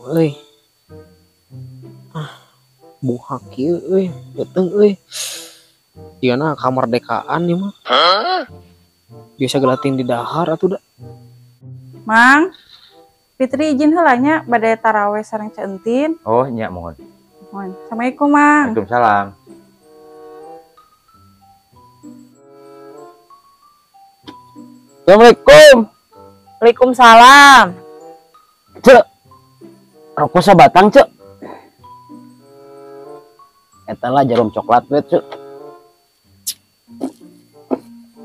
Euy. Buhak ieu euy, beteng euy. Dieuna kamardekaan ieu mah. Biasa gelatin di dahar atuh da. Mang, Fitri izin heula nya bade tarawih sareng Ceentin. Oh, nya mohon. Mohon. Assalamualaikum, Mang. Waalaikumsalam. Assalamualaikum. Waalaikumsalam. Cek. Rokok sabatang, Cek. Eta lah jarum coklat we, Cek.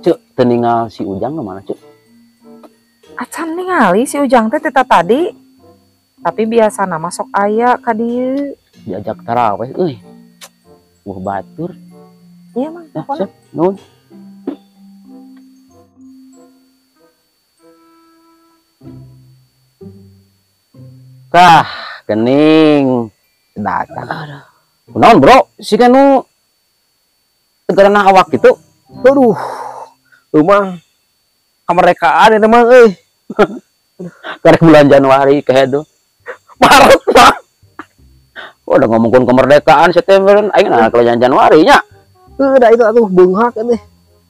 Cek, teu ninggal si Ujang ke mana, Cek? Acan ningali si Ujang teh tita tadi. Tapi biasa nama sok aya ka dieu. Diajak taraweh euy. Batur. Iya, Mang. Nah, Cek, nuhun. Tah, gening. Datang. Kunaon, Bro? Si kanu tegarana awak gitu. Aduh. Mang. Kemerdekaan itu mah euy. Karek bulan Januari kehedo. Maret, Bang. Udah ngomongin kemerdekaan September aing nah kalau Januari nya. Da itu atuh beunghak teh.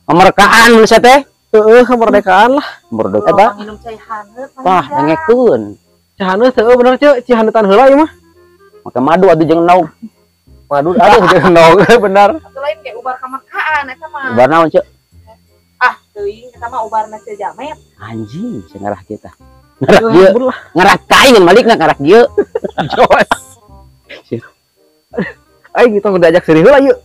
Kemerdekaan nu teh. Heeh, kemerdekaan lah. Merdeka. Minum cai hangat. Wah, ngengekeun. Cihaneuh teu bener Ceu, cihaneutan heula ieu mah. Make madu atuh jeung naog. Madu atuh jeung naog bener. Atuh lain kayak ubar kemerdekaan eta mah. Ubar naon, Ceu? Ah, teuing eta mah ubarna Ceu Jamet. Anjing, cengarah kita. Ngarak dieu. Ngarak kain malikna ngarak dieu. Jos. Aing kita udah ajak seri heula yeuh.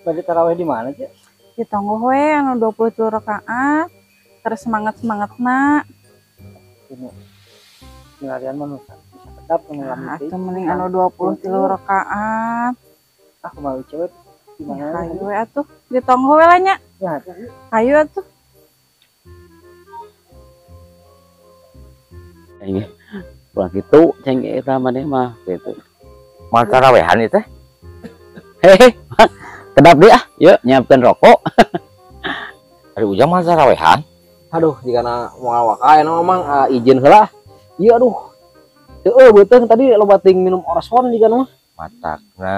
Bade tarawih di mana, Cek? Di tonggo we anu 23 rakaat. Terus semangat-semangatna. Ini ngarian mah bisa kedap ngalamin Atuh mending anu 23 rakaat. aku mau cewek di mana? Hayu we atuh. Di tonggo we lah nya. Ya, Hayu atuh. Ini pulang gitu ceng eta maneh mah gitu. Mau tarawehan itu teh? Hehe. Kedap dia, yuk nyiapkan rokok. Ari Ujang mah tarawehan. Aduh, jika mau awak aya memang izin heula. Iya aduh. Heeh, beuteung tadi loba ting minum orson jika mah. Matakna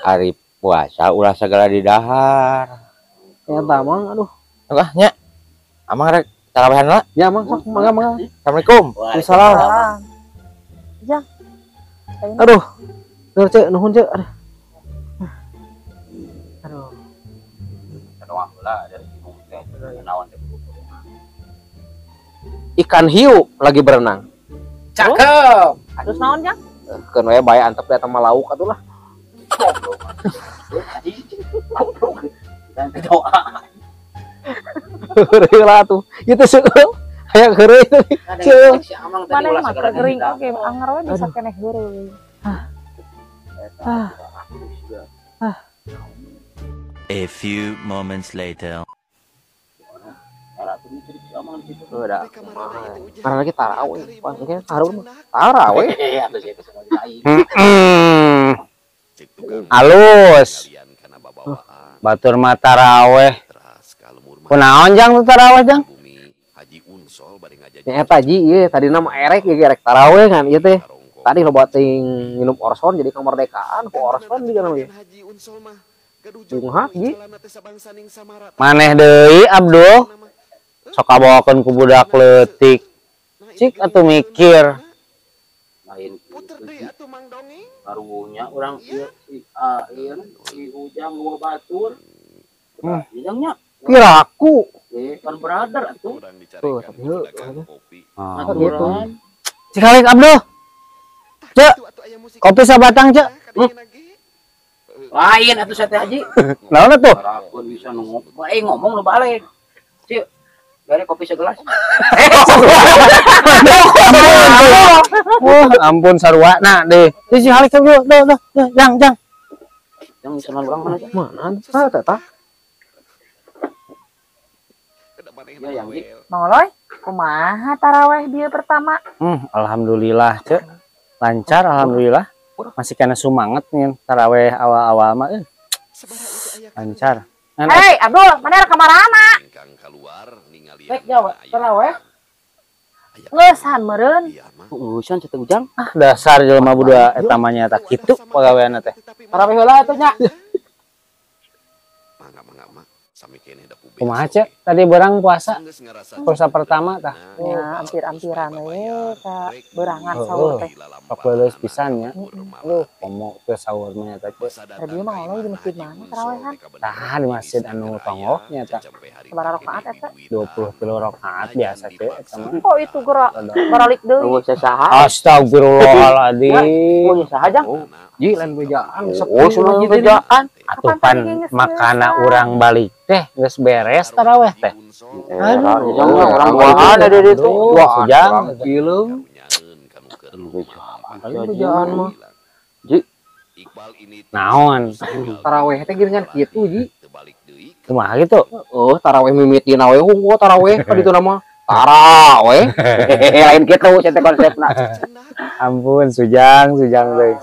hari puasa ulah segala di dahar. Eta mang aduh. Enggak nya. Amang rek tarawehan lah. Ya mang sok mangga. Assalamualaikum. Waalaikumsalam. Jang. Aduh. Nuhun Cek, nuhun Cek. Aduh. Aduh. Doang heula dari bingung teh. Naon teh. Ikan hiu lagi berenang. Cakep. Terus naon, Jang? Keun we bae antep eta mah lauk atuh lah. Heureuy lah tuh. Ieu teh seueul. Hayang heureuy teh. Seueul. Mana mah kering oke anger we bisa keneh heureuy. A few moments later. Karena lagi tarawih, pastinya tarawih. Halus. Batur mah tarawih. Kunaon Jang tuh tarawih Jang? Ya eta ji, ieu tadi nama erek ya erek tarawih kan ieu teh. Tadi lo ting minum orson jadi kemerdekaan ku orson di kana ieu. Bunghak ji. Maneh deui Abdul. Sok kabawakeun ku budak leutik. Cik atuh mikir. Lain karunya urang ieu si Ujang gua batur. Ujangnya Kiraku. kan brother atuh. Tuh, tapi heuh. Ah, gitu. Cik Alik Abdul. Cek. Kopi sabatang, Cek. Lain atuh Sate Haji. Naon atuh? Rakun bisa ngomong lu balik. Cik, dari kopi segelas. Ampun sarua. Nah, deh. Si Alik Abdul. Tuh, Jang. Yang misalnya orang mana? Mana? Tah. Ya yang Mangoloy, kumaha taraweh dia pertama? Alhamdulillah, Cek. Lancar alhamdulillah. Masih kena semangat nih taraweh awal-awal mah. Lancar. Hei, Abdul, mana kamarana? Tek Jawa, taraweh. Ngeusan meureun. Urusan cetek ujang. Ah, dasar jelema budak eta mah nya tak kitu pagaweanna teh. Taraweh heula atuh nya. Kumaha cek? Tadi berang puasa pertama tah. Ya, hampir-hampiran we ka beurangan sahur teh. Papeuleuh pisan nya. Komo ke sahur mah eta teh. Tadi mah Allah di masjid mana tarawehan? Tah di masjid anu tongok nya tah. Sabaraha rakaat eta? 23 rakaat biasa teh eta mah. Oh, itu gerak baralik deui. Eueuh saha? Astagfirullahaladzim. Oh, saha jang? Ji lain bejaan. Oh, semua bejaan. Atuh pan makana urang balik teh geus beres taraweh teh. Aduh, orang duaan ada di situ. Wah, ujang Film. Bejaan mah. Ji, naon? taraweh teh geuningan kitu, Ji. Kumaha gitu? Oh, taraweh mimiti nawe hungkul taraweh ka ditu nama. Taraweh. Lain kitu cenah konsepna. Ampun, sujang deui.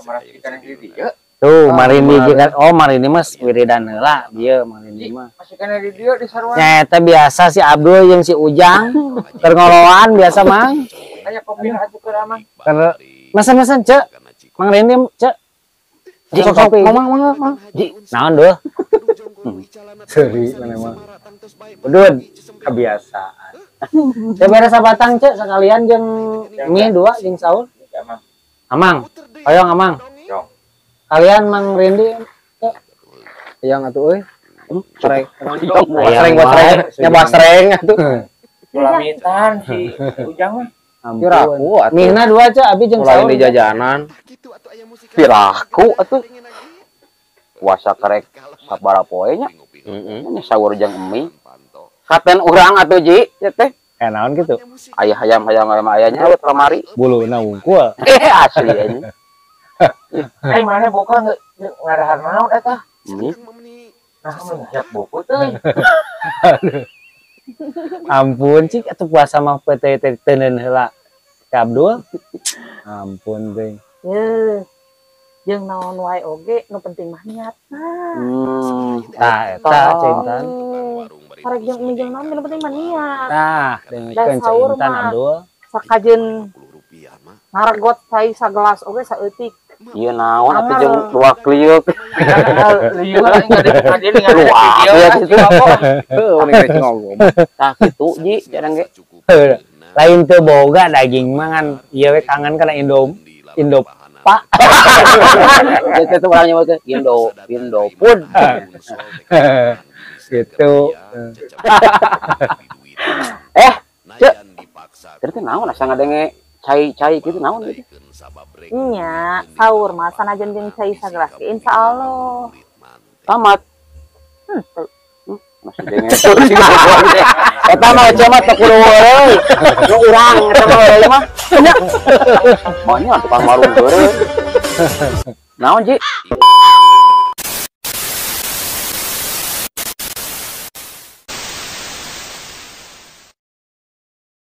Tuh, marini kan. Oh, marini mas wiridan heula, dieu marini mah. Masih kana di dieu di sarua. Nyata biasa si Abdul jeung si Ujang keur ngoloan biasa mang. Aya kopi atuh keur amang. Keur mesen-mesen cek. Mang Rindi cek. Sok mang. Ji, naon deuh? Seri mana mah. Udud, kebiasaan. Teh beres sabatang cek sekalian jeung mie 2 jeung saur. Amang. Hoyong Amang. Kalian Mang Rindi yang atuh euy. Sreng. Sreng buat sreng. Nya buat sreng atuh. Pulamitan si Ujang mah. Piraku atuh. Mihna 2 cek abi jeung saur di jajanan. Piraku atuh. Puasa kerek sabaraha poe nya. Nya saur jeung emi. Katen urang atuh Ji, teh. Naon gitu. Aya hayam-hayam ayahnya lewat lemari. Buluna wungkul. Asli anjing. Mana buka ngadahar naon eta? Ini Nah, menghadap buku teh. Ampun cik atuh puasa mah PT teuneun heula ka Abdul. Ampun teh. Ye. Jeung naon wae oge nu penting mah niatna. Tah eta cintan. Karek jeung mie jeung naon nu penting mah niat. Tah Dan dengkeun saur cintan mah. Abdul. Sakajeun ngaragot sai sagelas oge saeutik. ieu naon atuh jeung 2 kliuk. Lieu aing enggak ada dengan Wah, video. itu heuh uning geus ngomong. Tah kitu Ji, jarang ge. Lain teu boga daging mangan ieu we kangen kana Indo Pak. Itu urang nyawa teh Indo food. Gitu. Cek. Terus naon asa ngadenge cai gitu naon gitu. Nya, sahur mah sanajan jeung cai sagelas ge insyaallah. Tamat. Masih denge terus si goblok teh. Eta mah cuma teu kudu euy. Nu urang eta mah euy mah. Nya. Maunya tukang warung geureun. Naon Ji?